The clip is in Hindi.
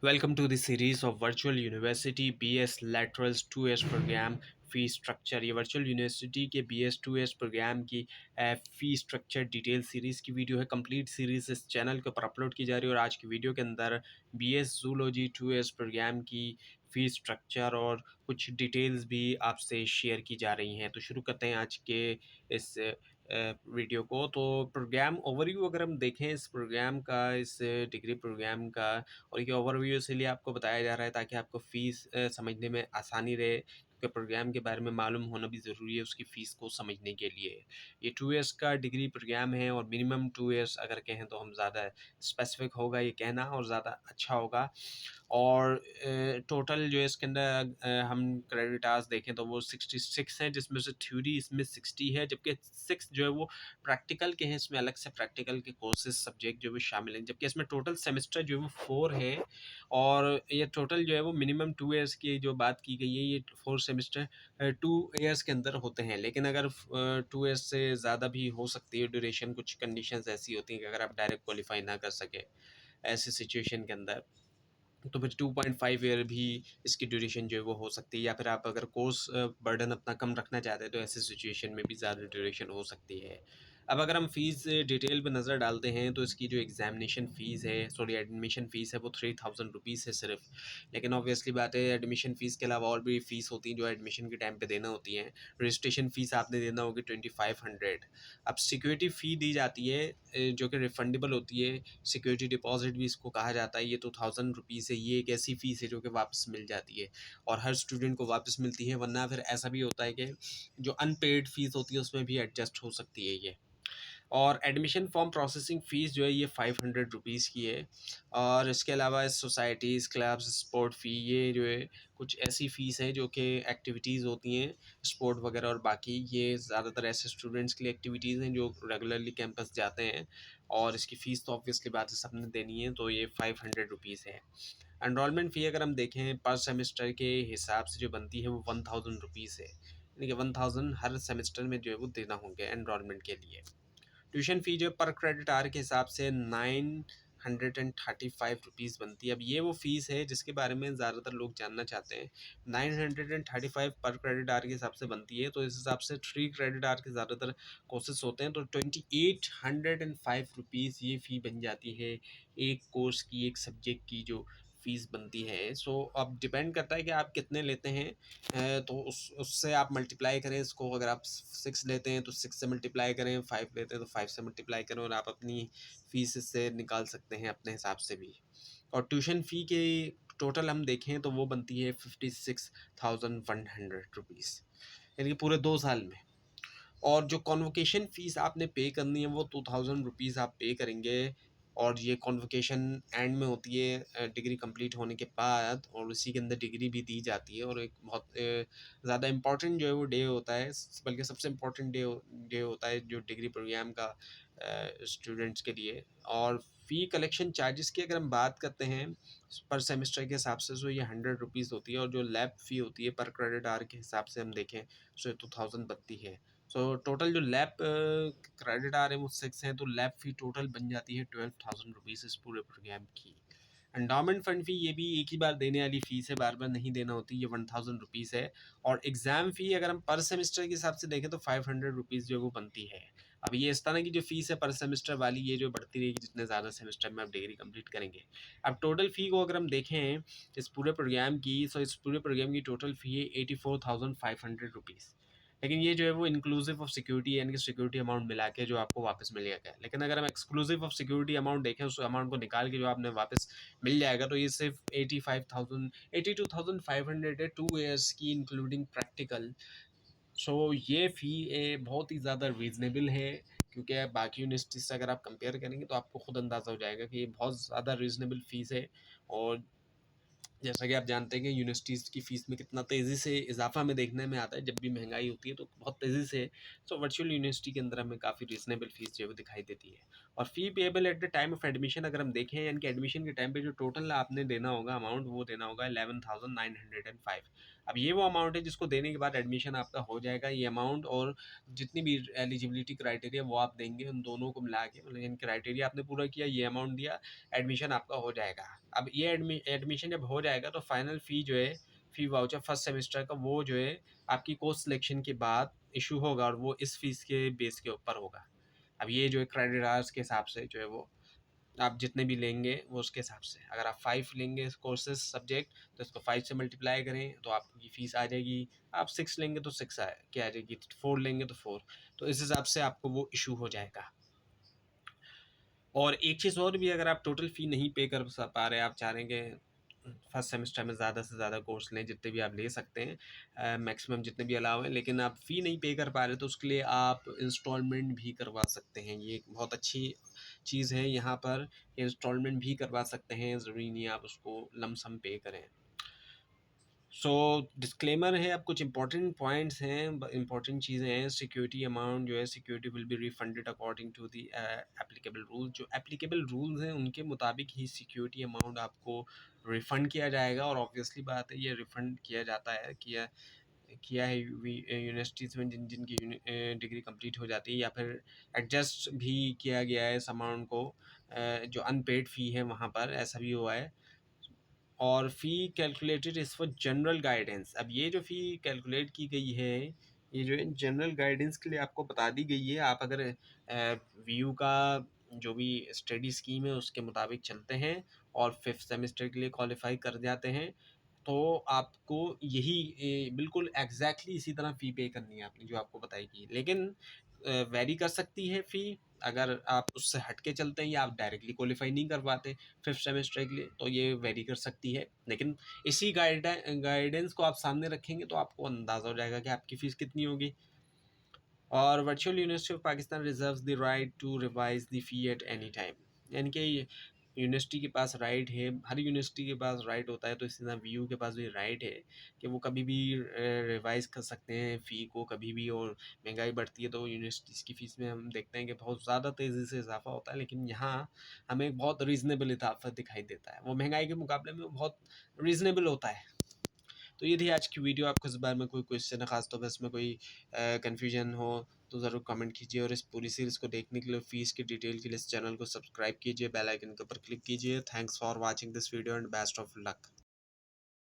Welcome to the series of Virtual University BS Laterals 2S programme fee structure. ये वर्चुअल यूनिवर्सिटी के BS 2S प्रोग्राम की फ़ी स्ट्रक्चर डिटेल सीरीज़ की वीडियो है। कंप्लीट सीरीज़ इस चैनल के ऊपर अपलोड की जा रही है और आज की वीडियो के अंदर BS जूलॉजी 2S प्रोग्राम की फ़ी स्ट्रक्चर और कुछ डिटेल्स भी आपसे शेयर की जा रही हैं। तो शुरू करते हैं आज के इस वीडियो को। तो प्रोग्राम ओवरव्यू अगर हम देखें इस प्रोग्राम का, इस डिग्री प्रोग्राम का, और ये ओवरव्यू इसलिए आपको बताया जा रहा है ताकि आपको फ़ीस समझने में आसानी रहे, क्योंकि प्रोग्राम के बारे में मालूम होना भी ज़रूरी है उसकी फ़ीस को समझने के लिए। ये 2 इयर्स का डिग्री प्रोग्राम है और मिनिमम 2 इयर्स अगर कहें तो हम ज़्यादा स्पेसिफिक होगा ये कहना और ज़्यादा अच्छा होगा। और टोटल जो है इसके अंदर हम क्रेडिट आवर्स देखें तो वो 66 हैं, जिसमें से थ्योरी इसमें 60 है, जबकि 6 जो है वो प्रैक्टिकल के हैं। इसमें अलग से प्रैक्टिकल के कोर्सेज सब्जेक्ट जो है शामिल हैं, जबकि इसमें टोटल सेमेस्टर जो है वो 4 है। और ये टोटल जो है वो मिनिमम 2 इयर्स की जो बात की गई है, ये 4 सेमेस्टर 2 इयर्स के अंदर होते हैं। लेकिन अगर 2 इयर्स से ज़्यादा भी हो सकती है ड्यूरेशन, कुछ कंडीशंस ऐसी होती हैं कि अगर आप डायरेक्ट क्वालिफाई ना कर सके ऐसी सिचुएशन के अंदर, तो फिर 2.5 ईयर भी इसकी ड्यूरेशन जो है वो हो सकती है। या फिर आप अगर कोर्स बर्डन अपना कम रखना चाहते हैं तो ऐसी सिचुएशन में भी ज़्यादा ड्यूरेशन हो सकती है। अब अगर हम फ़ीस डिटेल पे नज़र डालते हैं तो इसकी जो एग्ज़ामिनेशन फ़ीस है, सॉरी एडमिशन फ़ीस है, वो 3000 रुपीज़ है सिर्फ। लेकिन ऑब्वियसली बात है, एडमिशन फ़ीस के अलावा और भी फ़ीस होती हैं जो एडमिशन के टाइम पे देना होती हैं। रजिस्ट्रेशन फ़ीस आपने देना होगी 2500। अब सिक्योरिटी फ़ी दी जाती है जो कि रिफंडेबल होती है। सिक्योरिटी डिपॉजिट भी इसको कहा जाता है। ये तो 1000 रुपीज़ है। ये एक ऐसी फ़ीस है जो कि वापस मिल जाती है और हर स्टूडेंट को वापस मिलती है। वरना फिर ऐसा भी होता है कि जो अनपेड फ़ीस होती है उसमें भी एडजस्ट हो सकती है ये। और एडमिशन फॉर्म प्रोसेसिंग फ़ीस जो है ये 500 रुपीज़ की है। और इसके अलावा सोसाइटीज़, क्लब्स, स्पोर्ट फ़ी, ये जो है कुछ ऐसी फ़ीस है जो कि एक्टिविटीज़ होती हैं स्पोर्ट वगैरह, और बाकी ये ज़्यादातर ऐसे स्टूडेंट्स के लिए एक्टिविटीज़ हैं जो रेगुलरली कैंपस जाते हैं। और इसकी फ़ीस तो ऑब्वियसली बात है सबने देनी है, तो ये 500 रुपीज़ है। एनरोलमेंट फ़ी अगर हम देखें पर सेमेस्टर के हिसाब से जो बनती है वो 1000 रुपीज़ है, यानी कि 1000 हर सेमेस्टर में जो है वो देना होंगे एनरोलमेंट के लिए। ट्यूशन फ़ी जो पर क्रेडिट आवर के हिसाब से 935 रुपीज़ बनती है। अब ये वो फ़ीस है जिसके बारे में ज़्यादातर लोग जानना चाहते हैं। 935 पर क्रेडिट आवर के हिसाब से बनती है, तो इस हिसाब से 3 क्रेडिट आवर के ज़्यादातर कोर्सेज होते हैं, तो 2805 रुपीज़ ये फ़ी बन जाती है एक कोर्स की, एक सब्जेक्ट की जो फ़ीस बनती है। सो अब डिपेंड करता है कि आप कितने लेते हैं। तो उससे आप मल्टीप्लाई करें इसको। अगर आप 6 लेते हैं तो 6 से मल्टीप्लाई करें, 5 लेते हैं तो 5 से मल्टीप्लाई करें, और आप अपनी फ़ीस इससे निकाल सकते हैं अपने हिसाब से भी। और ट्यूशन फ़ी के टोटल हम देखें तो वो बनती है 56,100 रुपीज़, यानी कि पूरे 2 साल में। और जो कॉन्वोकेशन फ़ीस आपने पे करनी है वो 2000 रुपीज़ आप पे करेंगे। और ये कॉन्वोकेशन एंड में होती है डिग्री कंप्लीट होने के बाद, और उसी के अंदर डिग्री भी दी जाती है। और एक बहुत ज़्यादा इम्पोर्टेंट जो है वो डे होता है, बल्कि सबसे इम्पोर्टेंट डे होता है जो डिग्री प्रोग्राम का स्टूडेंट्स के लिए। और फ़ी कलेक्शन चार्जेस की अगर हम बात करते हैं पर सेमेस्टर के हिसाब से, तो ये 100 रुपीज़ होती है। और जो लैब फ़ी होती है पर क्रेडिट आवर के हिसाब से हम देखें तो 2000 बनती है। सो टोटल जो लैब क्रेडिट आ रहे हैं वो 6 हैं, तो लैब फ़ी टोटल बन जाती है 12,000 रुपीज़ इस पूरे प्रोग्राम की। एंडोमेंट फ़ंड फ़ी ये भी एक ही बार देने वाली फ़ीस है, बार बार नहीं देना होती, ये 1000 रुपीज़ है। और एग्ज़ाम फ़ी अगर हम पर सेमेस्टर के हिसाब से देखें तो 500 रुपीज़ जो है वो बनती है। अब ये इस तरह की जो फ़ीस है पर सेमेस्टर वाली, ये जो बढ़ती रहेगी जितने ज़्यादा सेमेस्टर में आप डिग्री कंप्लीट करेंगे। अब टोटल फ़ी को अगर हम देखें इस पूरे प्रोग्राम की, सो इस पूरे प्रोग्राम की टोटल फ़ी है 84,500 रुपीज़। लेकिन ये जो है वो इंक्लूसिव ऑफ सिक्योरिटी, यानी कि सिक्योरिटी अमाउंट मिला के जो आपको वापस मिलेगा। लेकिन अगर हम एक्सक्लूसिव ऑफ सिक्योरिटी अमाउंट देखें, उस अमाउंट को निकाल के जो आपने वापस मिल जाएगा, तो ये सिर्फ 85,000 82,500 है 2 ईयर्स की इंक्लूडिंग प्रैक्टिकल। सो ये फ़ी बहुत ही ज़्यादा रीज़नेबल है, क्योंकि बाकी यूनिवर्सिटी से अगर आप कंपेयर करेंगे तो आपको खुद अंदाज़ा हो जाएगा कि ये बहुत ज़्यादा रीज़नेबल फ़ीस है। और जैसा कि आप जानते हैं कि यूनिवर्सिटीज़ की फ़ीस में कितना तेज़ी से इज़ाफ़ा हमें देखने में आता है, जब भी महंगाई होती है तो बहुत तेज़ी से। सो वर्चुअल यूनिवर्सिटी के अंदर हमें काफ़ी रीज़नेबल फ़ीस जो है वो दिखाई देती है। और fee payable at the time of admission अगर हम देखें, यानी कि एडमिशन के टाइम पे जो टोटल आपने देना होगा अमाउंट, वो देना होगा 11,905। अब ये वो अमाउंट है जिसको देने के बाद एडमिशन आपका हो जाएगा। ये अमाउंट और जितनी भी एलिजिबिलिटी क्राइटेरिया वो आप देंगे, उन दोनों को मिला के, मतलब इन क्राइटेरिया आपने पूरा किया, ये अमाउंट दिया, एडमिशन आपका हो जाएगा। अब ये एडमिशन जब हो जाएगा तो फाइनल फ़ी जो है, फ़ी वाउचर फर्स्ट सेमेस्टर का, वो जो है आपकी कोर्स सिलेक्शन के बाद इशू होगा, और वो इस फीस के बेस के ऊपर होगा। अब ये जो है क्रेडिट आवर्स के हिसाब से जो है वो आप जितने भी लेंगे वो उसके हिसाब से, अगर आप 5 लेंगे कोर्सेज सब्जेक्ट तो इसको 5 से मल्टीप्लाई करें तो आपकी फ़ीस आ जाएगी। आप 6 लेंगे तो 6 क्या आ जाएगी, 4 लेंगे तो 4। तो इस हिसाब से आपको वो इशू हो जाएगा। और एक चीज़ और भी, अगर आप टोटल फ़ी नहीं पे कर पा रहे, आप चाह रहे हैं कि फर्स्ट सेमेस्टर में ज़्यादा से ज़्यादा कोर्स लें, जितने भी आप ले सकते हैं, मैक्सिमम जितने भी अलाउ हैं, लेकिन आप फ़ी नहीं पे कर पा रहे, तो उसके लिए आप इंस्टॉलमेंट भी करवा सकते हैं। ये एक बहुत अच्छी चीज़ है यहाँ पर, इंस्टॉलमेंट भी करवा सकते हैं, ज़रूरी नहीं है आप उसको लमसम पे करें। सो डिस्क्लेमर है, अब कुछ इंपॉर्टेंट पॉइंट्स हैं, इंपॉर्टेंट चीज़ें हैं। सिक्योरिटी अमाउंट जो है, security will be refunded according to the applicable rule. जो एप्लीकेबल रूल्स हैं उनके मुताबिक ही सिक्योरिटी अमाउंट आपको रिफ़ंड किया जाएगा, और ऑब्वियसली बात है ये रिफ़ंड किया जाता है, किया है यूनिवर्सिटीज़ में जिनकी डिग्री कंप्लीट हो जाती है, या फिर एडजस्ट भी किया गया है इस अमाउंट को, जो अनपेड फ़ी है वहाँ पर, ऐसा भी हुआ है। और fee calculated is for general guidance. अब ये जो फ़ी कैलकुलेट की गई है, ये जो है जनरल गाइडेंस के लिए आपको बता दी गई है। आप अगर वीयू का जो भी स्टडी स्कीम है उसके मुताबिक चलते हैं और 5th सेमेस्टर के लिए क्वालिफाई कर जाते हैं, तो आपको यही बिल्कुल एग्जैक्टली इसी तरह फ़ी पे करनी है आपने जो आपको बताई गई। लेकिन वेरी कर सकती है फ़ी, अगर आप उससे हट के चलते हैं या आप डायरेक्टली क्वालिफाई नहीं कर पाते 5th सेमेस्टर के लिए, तो ये वेरी कर सकती है। लेकिन इसी गाइडेंस को आप सामने रखेंगे तो आपको अंदाज़ा हो जाएगा कि आपकी फ़ीस कितनी होगी। और virtual university of Pakistan reserves the right to revise the fee at any time, यानी कि यूनिवर्सिटी के पास राइट है, हर यूनिवर्सिटी के पास राइट होता है, तो इसी तरह वीयू के पास भी राइट है कि वो कभी भी रिवाइज कर सकते हैं फ़ी को कभी भी। और महंगाई बढ़ती है तो यूनिवर्सिटीज़ की फ़ीस में हम देखते हैं कि बहुत ज़्यादा तेज़ी से इजाफा होता है, लेकिन यहाँ हमें बहुत रीज़नेबल इजाफा दिखाई देता है, वो महंगाई के मुकाबले में बहुत रीज़नेबल होता है। तो ये थी आज की वीडियो। आपको इस बारे में कोई क्वेश्चन है, खास तौर पर इसमें कोई कन्फ्यूजन हो तो ज़रूर कमेंट कीजिए, और इस पूरी सीरीज़ को देखने के लिए, फीस की डिटेल के लिए इस चैनल को सब्सक्राइब कीजिए, बेल आइकन के ऊपर क्लिक कीजिए। Thanks for watching this video and best of luck.